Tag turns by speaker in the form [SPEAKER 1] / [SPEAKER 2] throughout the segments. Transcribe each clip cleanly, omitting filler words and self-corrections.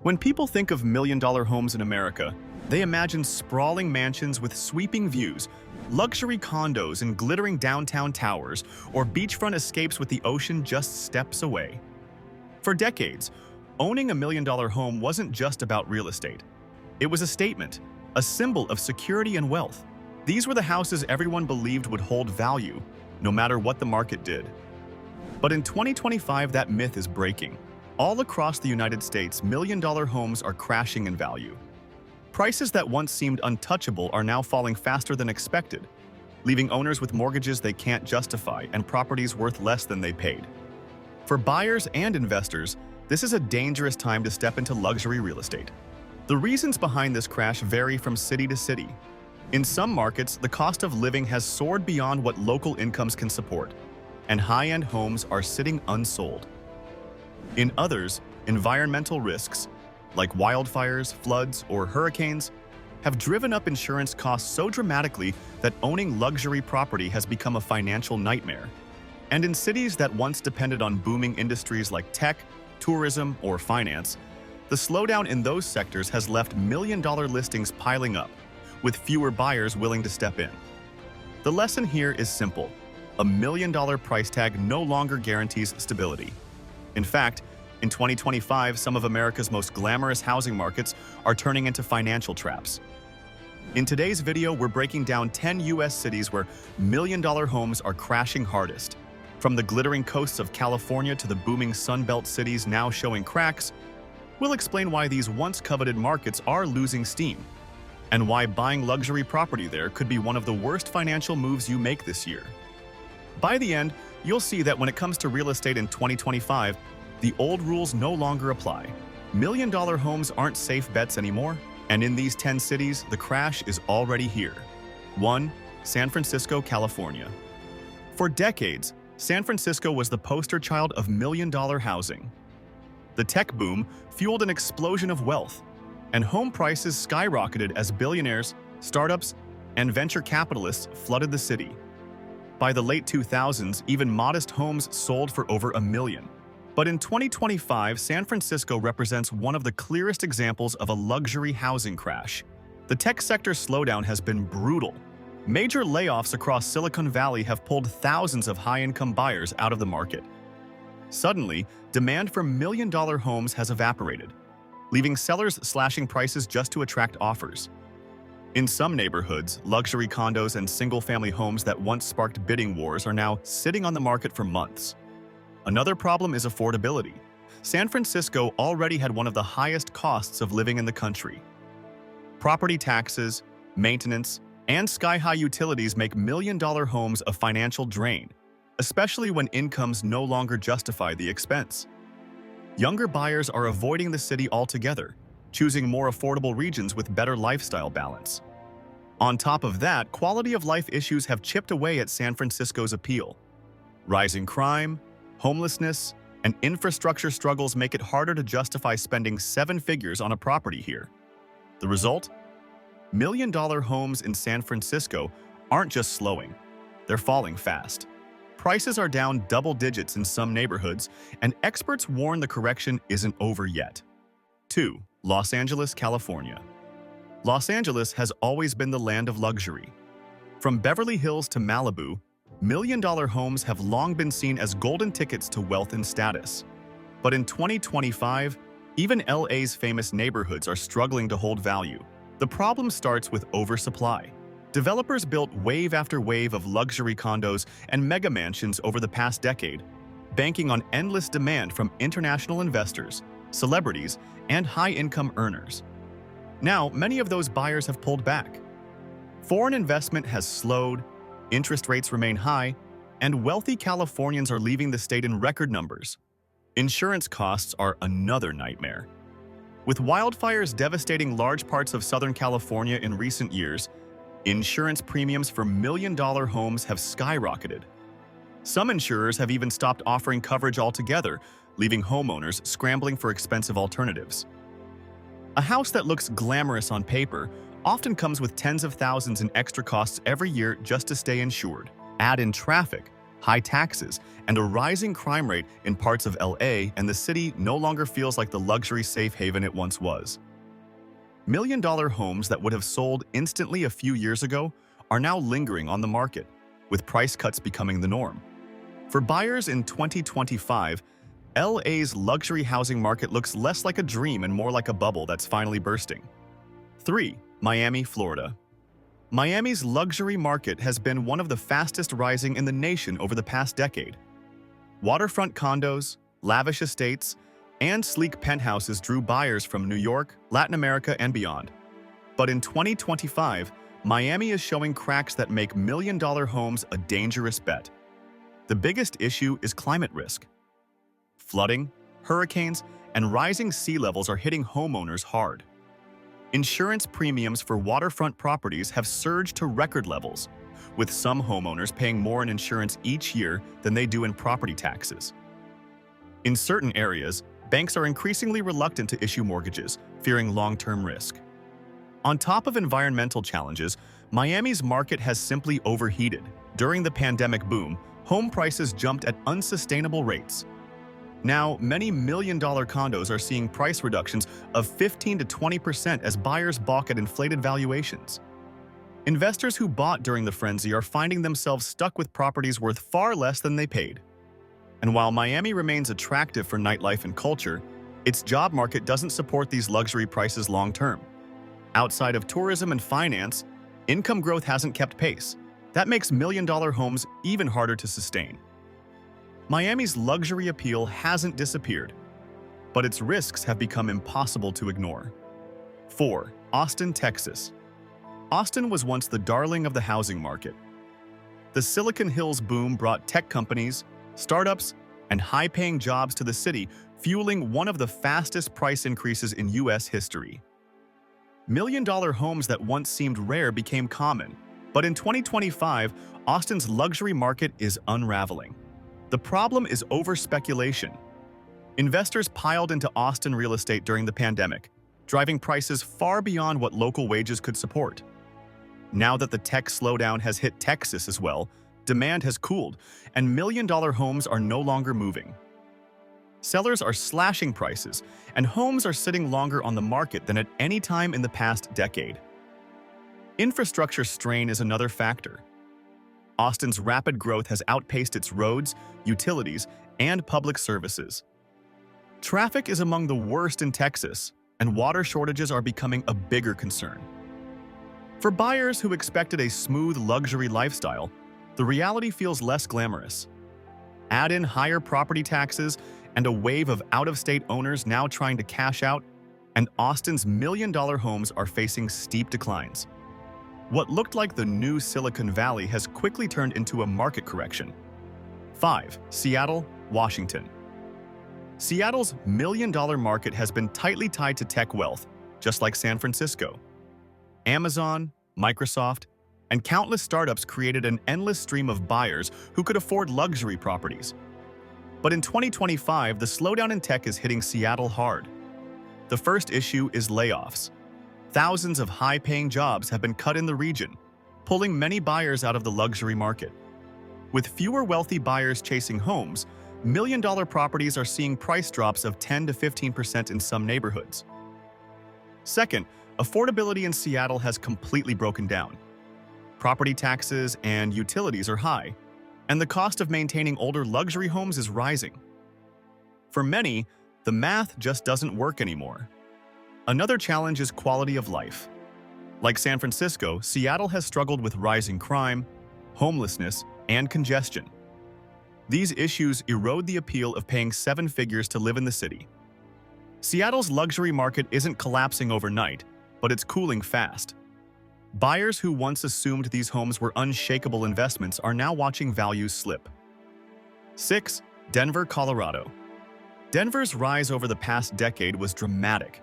[SPEAKER 1] When people think of million-dollar homes in America, they imagine sprawling mansions with sweeping views, luxury condos in glittering downtown towers, or beachfront escapes with the ocean just steps away. For decades, owning a million-dollar home wasn't just about real estate. It was a statement, a symbol of security and wealth. These were the houses everyone believed would hold value, no matter what the market did. But in 2025, that myth is breaking. All across the United States, million-dollar homes are crashing in value. Prices that once seemed untouchable are now falling faster than expected, leaving owners with mortgages they can't justify and properties worth less than they paid. For buyers and investors, this is a dangerous time to step into luxury real estate. The reasons behind this crash vary from city to city. In some markets, the cost of living has soared beyond what local incomes can support, and high-end homes are sitting unsold. In others, environmental risks, like wildfires, floods, or hurricanes, have driven up insurance costs so dramatically that owning luxury property has become a financial nightmare. And in cities that once depended on booming industries like tech, tourism, or finance, the slowdown in those sectors has left million-dollar listings piling up, with fewer buyers willing to step in. The lesson here is simple. A million-dollar price tag no longer guarantees stability. In fact, in 2025, some of America's most glamorous housing markets are turning into financial traps. In today's video, we're breaking down 10 US cities where million-dollar homes are crashing hardest. From the glittering coasts of California to the booming Sunbelt cities now showing cracks, we'll explain why these once-coveted markets are losing steam, and why buying luxury property there could be one of the worst financial moves you make this year. By the end, you'll see that when it comes to real estate in 2025, the old rules no longer apply. Million-dollar homes aren't safe bets anymore, and in these 10 cities, the crash is already here. 1. San Francisco, California. For decades, San Francisco was the poster child of million-dollar housing. The tech boom fueled an explosion of wealth, and home prices skyrocketed as billionaires, startups, and venture capitalists flooded the city. By the late 2000s, even modest homes sold for over $1 million. But in 2025, San Francisco represents one of the clearest examples of a luxury housing crash. The tech sector's slowdown has been brutal. Major layoffs across Silicon Valley have pulled thousands of high-income buyers out of the market. Suddenly, demand for million-dollar homes has evaporated, leaving sellers slashing prices just to attract offers. In some neighborhoods, luxury condos and single-family homes that once sparked bidding wars are now sitting on the market for months. Another problem is affordability. San Francisco already had one of the highest costs of living in the country. Property taxes, maintenance, and sky-high utilities make million-dollar homes a financial drain, especially when incomes no longer justify the expense. Younger buyers are avoiding the city altogether, choosing more affordable regions with better lifestyle balance. On top of that, quality-of-life issues have chipped away at San Francisco's appeal. Rising crime, homelessness, and infrastructure struggles make it harder to justify spending 7 figures on a property here. The result? Million-dollar homes in San Francisco aren't just slowing, they're falling fast. Prices are down double digits in some neighborhoods, and experts warn the correction isn't over yet. 2. Los Angeles, California. Los Angeles has always been the land of luxury. From Beverly Hills to Malibu, million-dollar homes have long been seen as golden tickets to wealth and status. But in 2025, even LA's famous neighborhoods are struggling to hold value. The problem starts with oversupply. Developers built wave after wave of luxury condos and mega mansions over the past decade, banking on endless demand from international investors, celebrities, and high-income earners. Now, many of those buyers have pulled back. Foreign investment has slowed, interest rates remain high, and wealthy Californians are leaving the state in record numbers. Insurance costs are another nightmare. With wildfires devastating large parts of Southern California in recent years, insurance premiums for million-dollar homes have skyrocketed. Some insurers have even stopped offering coverage altogether, leaving homeowners scrambling for expensive alternatives. A house that looks glamorous on paper often comes with tens of thousands in extra costs every year just to stay insured. Add in traffic, high taxes, and a rising crime rate in parts of LA, and the city no longer feels like the luxury safe haven it once was. Million-dollar homes that would have sold instantly a few years ago are now lingering on the market, with price cuts becoming the norm. For buyers in 2025, LA's luxury housing market looks less like a dream and more like a bubble that's finally bursting. 3. Miami, Florida. Miami's luxury market has been one of the fastest rising in the nation over the past decade. Waterfront condos, lavish estates, and sleek penthouses drew buyers from New York, Latin America, and beyond. But in 2025, Miami is showing cracks that make million-dollar homes a dangerous bet. The biggest issue is climate risk. Flooding, hurricanes, and rising sea levels are hitting homeowners hard. Insurance premiums for waterfront properties have surged to record levels, with some homeowners paying more in insurance each year than they do in property taxes. In certain areas, banks are increasingly reluctant to issue mortgages, fearing long-term risk. On top of environmental challenges, Miami's market has simply overheated. During the pandemic boom, home prices jumped at unsustainable rates. Now, many million-dollar condos are seeing price reductions of 15 to 20% as buyers balk at inflated valuations. Investors who bought during the frenzy are finding themselves stuck with properties worth far less than they paid. And while Miami remains attractive for nightlife and culture, its job market doesn't support these luxury prices long-term. Outside of tourism and finance, income growth hasn't kept pace. That makes million-dollar homes even harder to sustain. Miami's luxury appeal hasn't disappeared, but its risks have become impossible to ignore. 4. Austin, Texas. Austin was once the darling of the housing market. The Silicon Hills boom brought tech companies, startups, and high-paying jobs to the city, fueling one of the fastest price increases in U.S. history. Million-dollar homes that once seemed rare became common, but in 2025, Austin's luxury market is unraveling. The problem is over-speculation. Investors piled into Austin real estate during the pandemic, driving prices far beyond what local wages could support. Now that the tech slowdown has hit Texas as well, demand has cooled, and million-dollar homes are no longer moving. Sellers are slashing prices, and homes are sitting longer on the market than at any time in the past decade. Infrastructure strain is another factor. Austin's rapid growth has outpaced its roads, utilities, and public services. Traffic is among the worst in Texas, and water shortages are becoming a bigger concern. For buyers who expected a smooth luxury lifestyle, the reality feels less glamorous. Add in higher property taxes and a wave of out-of-state owners now trying to cash out, and Austin's million-dollar homes are facing steep declines. What looked like the new Silicon Valley has quickly turned into a market correction. 5. Seattle, Washington. Seattle's million-dollar market has been tightly tied to tech wealth, just like San Francisco. Amazon, Microsoft, and countless startups created an endless stream of buyers who could afford luxury properties. But in 2025, the slowdown in tech is hitting Seattle hard. The first issue is layoffs. Thousands of high-paying jobs have been cut in the region, pulling many buyers out of the luxury market. With fewer wealthy buyers chasing homes, million-dollar properties are seeing price drops of 10 to 15% in some neighborhoods. Second, affordability in Seattle has completely broken down. Property taxes and utilities are high, and the cost of maintaining older luxury homes is rising. For many, the math just doesn't work anymore. Another challenge is quality of life. Like San Francisco, Seattle has struggled with rising crime, homelessness, and congestion. These issues erode the appeal of paying 7 figures to live in the city. Seattle's luxury market isn't collapsing overnight, but it's cooling fast. Buyers who once assumed these homes were unshakable investments are now watching values slip. 6. Denver, Colorado. Denver's rise over the past decade was dramatic.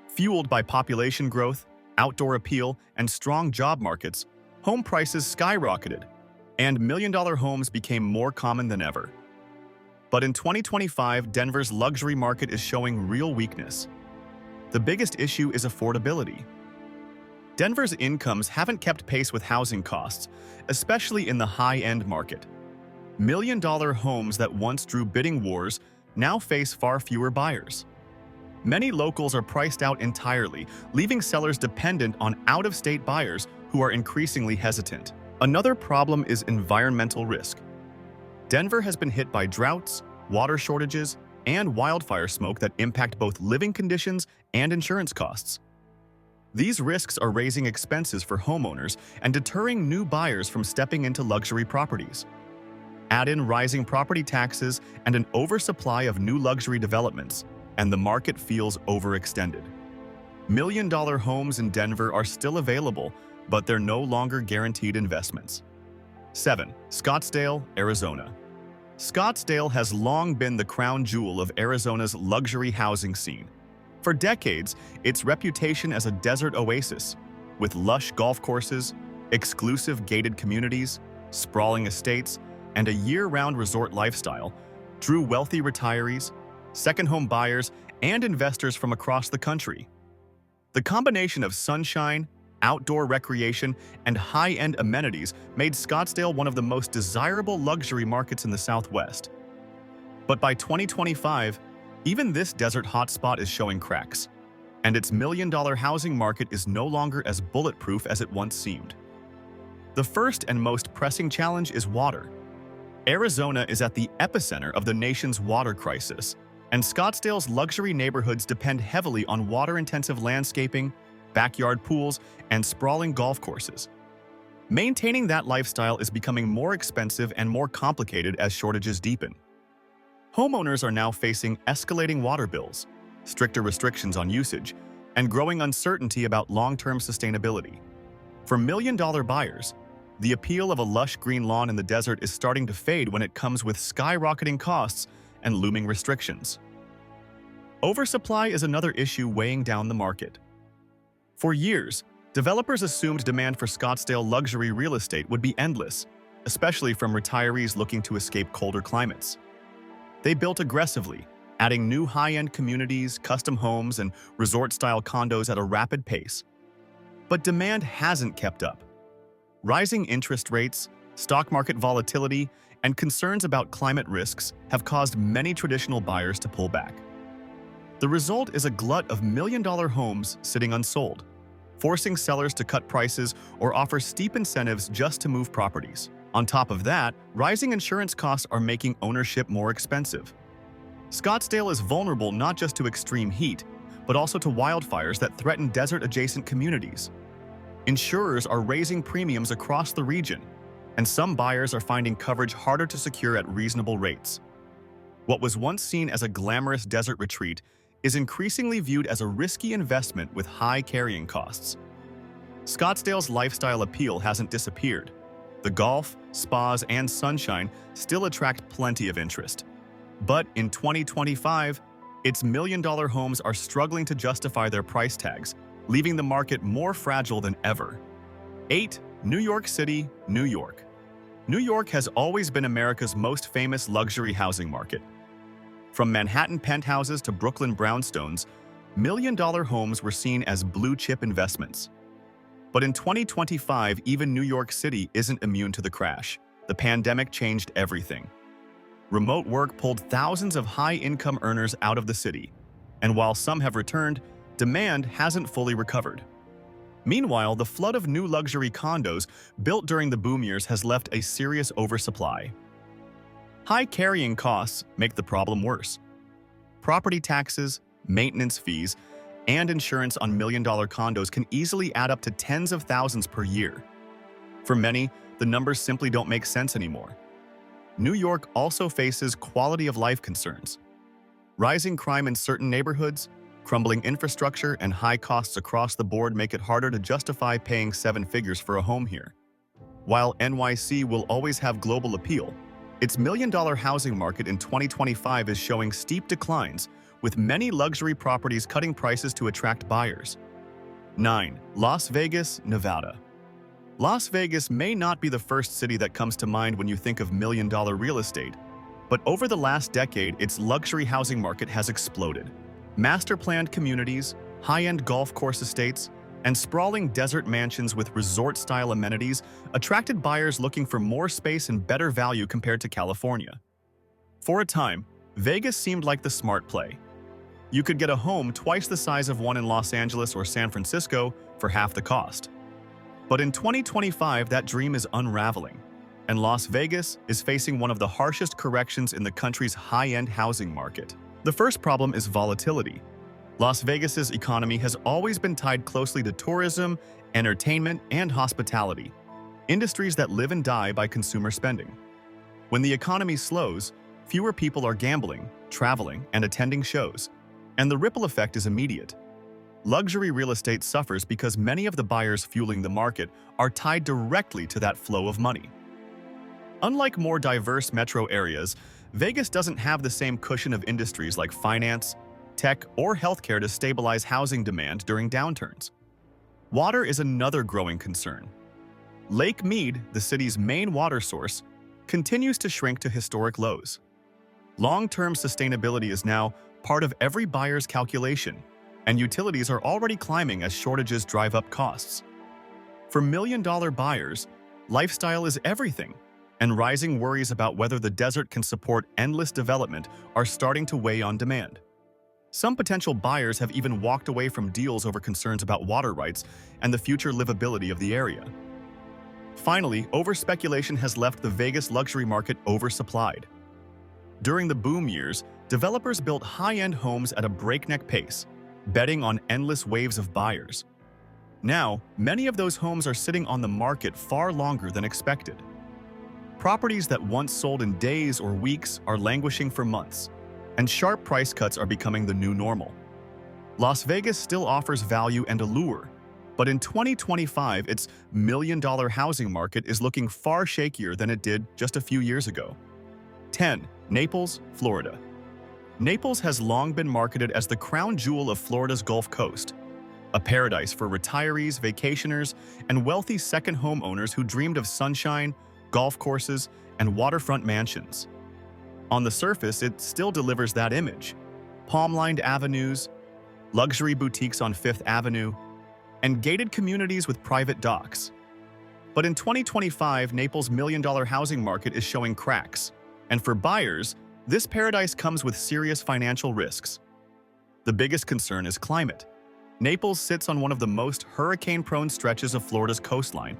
[SPEAKER 1] Fueled by population growth, outdoor appeal, and strong job markets, home prices skyrocketed, and million-dollar homes became more common than ever. But in 2025, Denver's luxury market is showing real weakness. The biggest issue is affordability. Denver's incomes haven't kept pace with housing costs, especially in the high-end market. Million-dollar homes that once drew bidding wars now face far fewer buyers. Many locals are priced out entirely, leaving sellers dependent on out-of-state buyers who are increasingly hesitant. Another problem is environmental risk. Denver has been hit by droughts, water shortages, and wildfire smoke that impact both living conditions and insurance costs. These risks are raising expenses for homeowners and deterring new buyers from stepping into luxury properties. Add in rising property taxes and an oversupply of new luxury developments, and the market feels overextended. Million-dollar homes in Denver are still available, but they're no longer guaranteed investments. 7. Scottsdale, Arizona. Scottsdale has long been the crown jewel of Arizona's luxury housing scene. For decades, its reputation as a desert oasis, with lush golf courses, exclusive gated communities, sprawling estates, and a year-round resort lifestyle, drew wealthy retirees, second-home buyers, and investors from across the country. The combination of sunshine, outdoor recreation, and high-end amenities made Scottsdale one of the most desirable luxury markets in the Southwest. But by 2025, even this desert hotspot is showing cracks, and its million-dollar housing market is no longer as bulletproof as it once seemed. The first and most pressing challenge is water. Arizona is at the epicenter of the nation's water crisis, and Scottsdale's luxury neighborhoods depend heavily on water-intensive landscaping, backyard pools, and sprawling golf courses. Maintaining that lifestyle is becoming more expensive and more complicated as shortages deepen. Homeowners are now facing escalating water bills, stricter restrictions on usage, and growing uncertainty about long-term sustainability. For million-dollar buyers, the appeal of a lush green lawn in the desert is starting to fade when it comes with skyrocketing costs and looming restrictions. Oversupply is another issue weighing down the market. For years, developers assumed demand for Scottsdale luxury real estate would be endless, especially from retirees looking to escape colder climates. They built aggressively, adding new high-end communities, custom homes, and resort-style condos at a rapid pace. But demand hasn't kept up. Rising interest rates, stock market volatility, and concerns about climate risks have caused many traditional buyers to pull back. The result is a glut of million-dollar homes sitting unsold, forcing sellers to cut prices or offer steep incentives just to move properties. On top of that, rising insurance costs are making ownership more expensive. Scottsdale is vulnerable not just to extreme heat, but also to wildfires that threaten desert-adjacent communities. Insurers are raising premiums across the region, and some buyers are finding coverage harder to secure at reasonable rates. What was once seen as a glamorous desert retreat is increasingly viewed as a risky investment with high carrying costs. Scottsdale's lifestyle appeal hasn't disappeared. The golf, spas, and sunshine still attract plenty of interest. But in 2025, its million-dollar homes are struggling to justify their price tags, leaving the market more fragile than ever. 8. New York City, New York. New York has always been America's most famous luxury housing market. From Manhattan penthouses to Brooklyn brownstones, million-dollar homes were seen as blue-chip investments. But in 2025, even New York City isn't immune to the crash. The pandemic changed everything. Remote work pulled thousands of high-income earners out of the city, and while some have returned, demand hasn't fully recovered. Meanwhile, the flood of new luxury condos built during the boom years has left a serious oversupply. High carrying costs make the problem worse. Property taxes, maintenance fees, and insurance on million-dollar condos can easily add up to tens of thousands per year. For many, the numbers simply don't make sense anymore. New York also faces quality-of-life concerns. Rising crime in certain neighborhoods, crumbling infrastructure, and high costs across the board make it harder to justify paying seven figures for a home here. While NYC will always have global appeal, its million-dollar housing market in 2025 is showing steep declines, with many luxury properties cutting prices to attract buyers. 9. Las Vegas, Nevada. Las Vegas may not be the first city that comes to mind when you think of million-dollar real estate, but over the last decade, its luxury housing market has exploded. Master-planned communities, high-end golf course estates, and sprawling desert mansions with resort-style amenities attracted buyers looking for more space and better value compared to California. For a time, Vegas seemed like the smart play. You could get a home twice the size of one in Los Angeles or San Francisco for half the cost. But in 2025, that dream is unraveling, and Las Vegas is facing one of the harshest corrections in the country's high-end housing market. The first problem is volatility. Las Vegas's economy has always been tied closely to tourism, entertainment, and hospitality, industries that live and die by consumer spending. When the economy slows, fewer people are gambling, traveling, and attending shows, and the ripple effect is immediate. Luxury real estate suffers because many of the buyers fueling the market are tied directly to that flow of money. Unlike more diverse metro areas, Vegas doesn't have the same cushion of industries like finance, tech, or healthcare to stabilize housing demand during downturns. Water is another growing concern. Lake Mead, the city's main water source, continues to shrink to historic lows. Long-term sustainability is now part of every buyer's calculation, and utilities are already climbing as shortages drive up costs. For million-dollar buyers, lifestyle is everything, and rising worries about whether the desert can support endless development are starting to weigh on demand. Some potential buyers have even walked away from deals over concerns about water rights and the future livability of the area. Finally, overspeculation has left the Vegas luxury market oversupplied. During the boom years, developers built high-end homes at a breakneck pace, betting on endless waves of buyers. Now, many of those homes are sitting on the market far longer than expected. Properties that once sold in days or weeks are languishing for months, and sharp price cuts are becoming the new normal. Las Vegas still offers value and allure, but in 2025, its million-dollar housing market is looking far shakier than it did just a few years ago. 10. Naples, Florida. Naples has long been marketed as the crown jewel of Florida's Gulf Coast, a paradise for retirees, vacationers, and wealthy second home owners who dreamed of sunshine, golf courses, and waterfront mansions. On the surface, it still delivers that image. Palm-lined avenues, luxury boutiques on Fifth Avenue, and gated communities with private docks. But in 2025, Naples' million-dollar housing market is showing cracks, and for buyers, this paradise comes with serious financial risks. The biggest concern is climate. Naples sits on one of the most hurricane-prone stretches of Florida's coastline,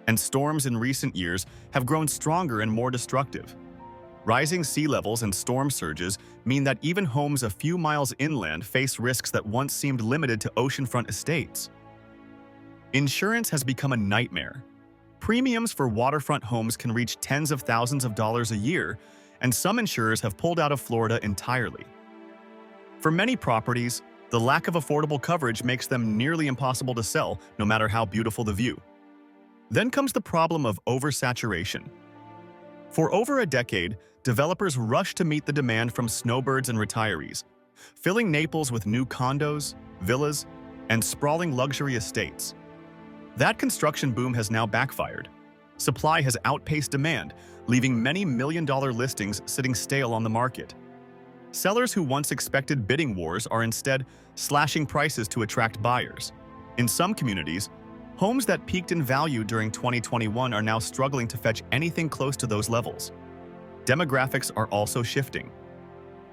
[SPEAKER 1] and storms in recent years have grown stronger and more destructive. Rising sea levels and storm surges mean that even homes a few miles inland face risks that once seemed limited to oceanfront estates. Insurance has become a nightmare. Premiums for waterfront homes can reach tens of thousands of dollars a year, and some insurers have pulled out of Florida entirely. For many properties, the lack of affordable coverage makes them nearly impossible to sell, no matter how beautiful the view. Then comes the problem of oversaturation. For over a decade, developers rushed to meet the demand from snowbirds and retirees, filling Naples with new condos, villas, and sprawling luxury estates. That construction boom has now backfired. Supply has outpaced demand, leaving many million-dollar listings sitting stale on the market. Sellers who once expected bidding wars are instead slashing prices to attract buyers. In some communities, homes that peaked in value during 2021 are now struggling to fetch anything close to those levels. Demographics are also shifting.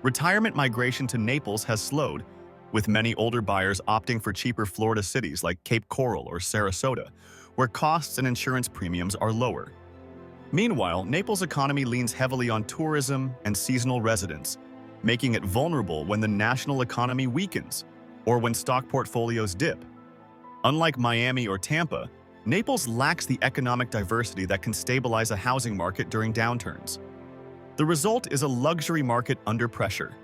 [SPEAKER 1] Retirement migration to Naples has slowed, with many older buyers opting for cheaper Florida cities like Cape Coral or Sarasota, where costs and insurance premiums are lower. Meanwhile, Naples' economy leans heavily on tourism and seasonal residents, making it vulnerable when the national economy weakens or when stock portfolios dip. Unlike Miami or Tampa, Naples lacks the economic diversity that can stabilize a housing market during downturns. The result is a luxury market under pressure.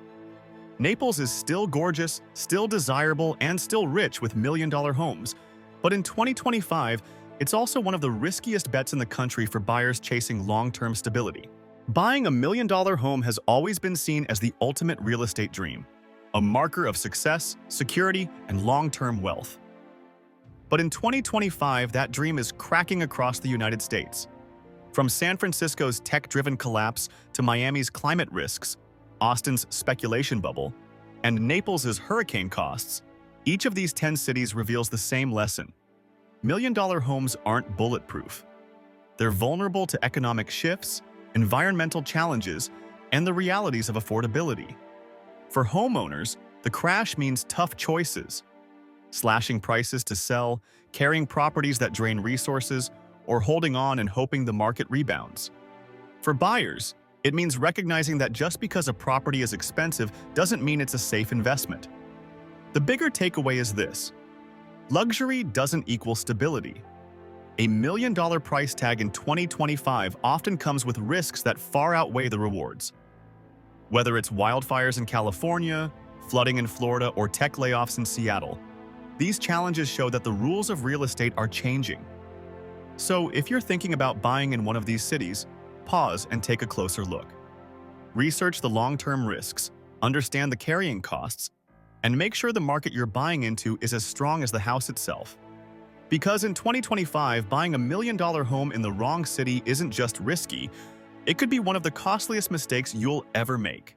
[SPEAKER 1] Naples is still gorgeous, still desirable, and still rich with million-dollar homes, but in 2025, it's also one of the riskiest bets in the country for buyers chasing long-term stability. Buying a million-dollar home has always been seen as the ultimate real estate dream, a marker of success, security, and long-term wealth. But in 2025, that dream is cracking across the United States. From San Francisco's tech-driven collapse to Miami's climate risks, Austin's speculation bubble, and Naples' hurricane costs, each of these 10 cities reveals the same lesson. Million-dollar homes aren't bulletproof. They're vulnerable to economic shifts, environmental challenges, and the realities of affordability. For homeowners, the crash means tough choices: slashing prices to sell, carrying properties that drain resources, or holding on and hoping the market rebounds. For buyers, it means recognizing that just because a property is expensive doesn't mean it's a safe investment. The bigger takeaway is this: luxury doesn't equal stability. A million-dollar price tag in 2025 often comes with risks that far outweigh the rewards. Whether it's wildfires in California, flooding in Florida, or tech layoffs in Seattle, these challenges show that the rules of real estate are changing. So, if you're thinking about buying in one of these cities, pause and take a closer look. Research the long-term risks, understand the carrying costs, and make sure the market you're buying into is as strong as the house itself. Because in 2025, buying a million-dollar home in the wrong city isn't just risky, it could be one of the costliest mistakes you'll ever make.